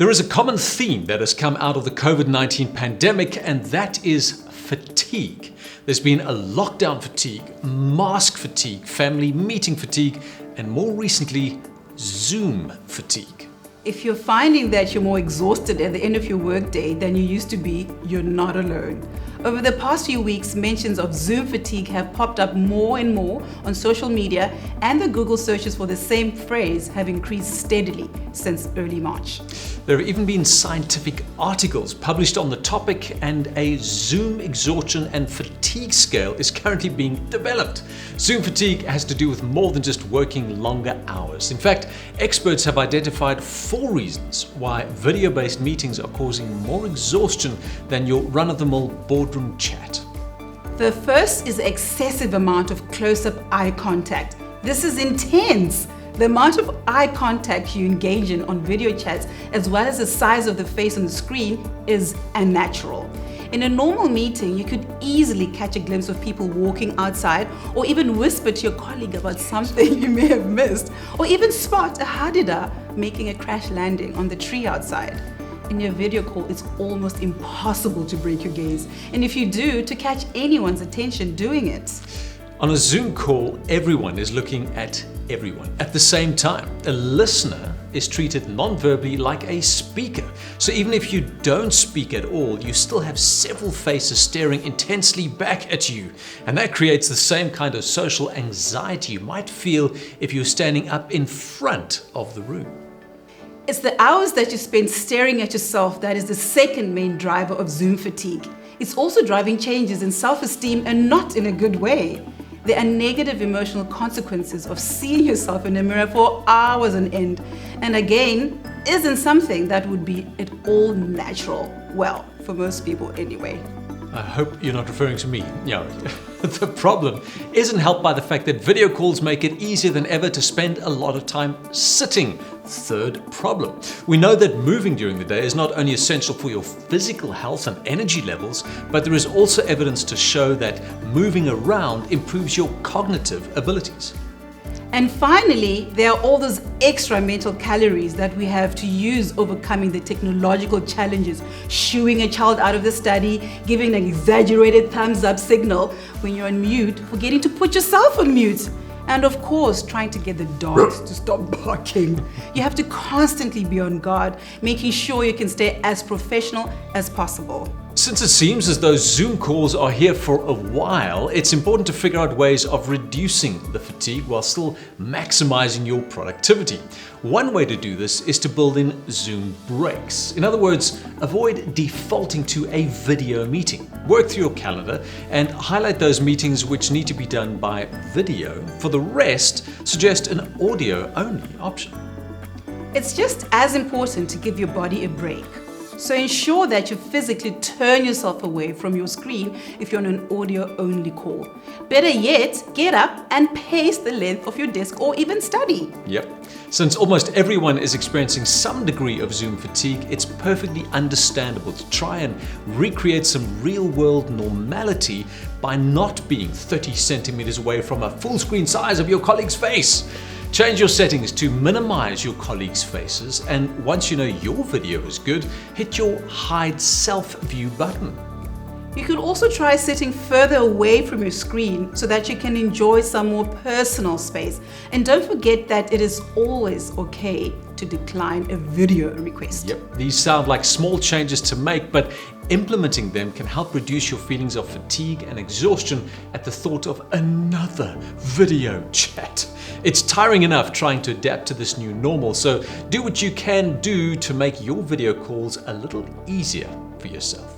There is a common theme that has come out of the COVID-19 pandemic, and that is fatigue. There's been a lockdown fatigue, mask fatigue, family meeting fatigue, and more recently, Zoom fatigue. If you're finding that you're more exhausted at the end of your workday than you used to be, you're not alone. Over the past few weeks, mentions of Zoom fatigue have popped up more and more on social media, and the Google searches for the same phrase have increased steadily since early March. There have even been scientific articles published on the topic, and a Zoom exhaustion and fatigue scale is currently being developed. Zoom fatigue has to do with more than just working longer hours. In fact, experts have identified 4 reasons why video-based meetings are causing more exhaustion than your run-of-the-mill boardroom chat. The first is the excessive amount of close-up eye contact. This is intense. The amount of eye contact you engage in on video chats, as well as the size of the face on the screen, is unnatural. In a normal meeting, you could easily catch a glimpse of people walking outside, or even whisper to your colleague about something you may have missed, or even spot a hadida making a crash landing on the tree outside. In your video call, it's almost impossible to break your gaze, and if you do, to catch anyone's attention doing it. On a Zoom call, everyone is looking at everyone at the same time. A listener is treated non-verbally like a speaker. So even if you don't speak at all, you still have several faces staring intensely back at you. And that creates the same kind of social anxiety you might feel if you're standing up in front of the room. It's the hours that you spend staring at yourself that is the second main driver of Zoom fatigue. It's also driving changes in self-esteem, and not in a good way. There are negative emotional consequences of seeing yourself in a mirror for hours on end, and again, isn't something that would be at all natural. Well, for most people anyway. I hope you're not referring to me. Yeah. The problem isn't helped by the fact that video calls make it easier than ever to spend a lot of time sitting. Third problem. We know that moving during the day is not only essential for your physical health and energy levels, but there is also evidence to show that moving around improves your cognitive abilities. And finally, there are all those extra mental calories that we have to use overcoming the technological challenges, shooing a child out of the study, giving an exaggerated thumbs up signal when you're on mute, forgetting to put yourself on mute, and of course, trying to get the dogs to stop barking. You have to constantly be on guard, making sure you can stay as professional as possible. Since it seems as though Zoom calls are here for a while, it's important to figure out ways of reducing the fatigue while still maximizing your productivity. One way to do this is to build in Zoom breaks. In other words, avoid defaulting to a video meeting. Work through your calendar and highlight those meetings which need to be done by video. For the rest, suggest an audio-only option. It's just as important to give your body a break. So ensure that you physically turn yourself away from your screen if you're on an audio-only call. Better yet, get up and pace the length of your desk or even study. Yep. Since almost everyone is experiencing some degree of Zoom fatigue, it's perfectly understandable to try and recreate some real-world normality by not being 30 centimeters away from a full screen size of your colleague's face. Change your settings to minimize your colleagues' faces, and once you know your video is good, hit your Hide Self-View button. You could also try sitting further away from your screen so that you can enjoy some more personal space. And don't forget that it is always okay to decline a video request. Yep, these sound like small changes to make, but implementing them can help reduce your feelings of fatigue and exhaustion at the thought of another video chat. It's tiring enough trying to adapt to this new normal, so do what you can do to make your video calls a little easier for yourself.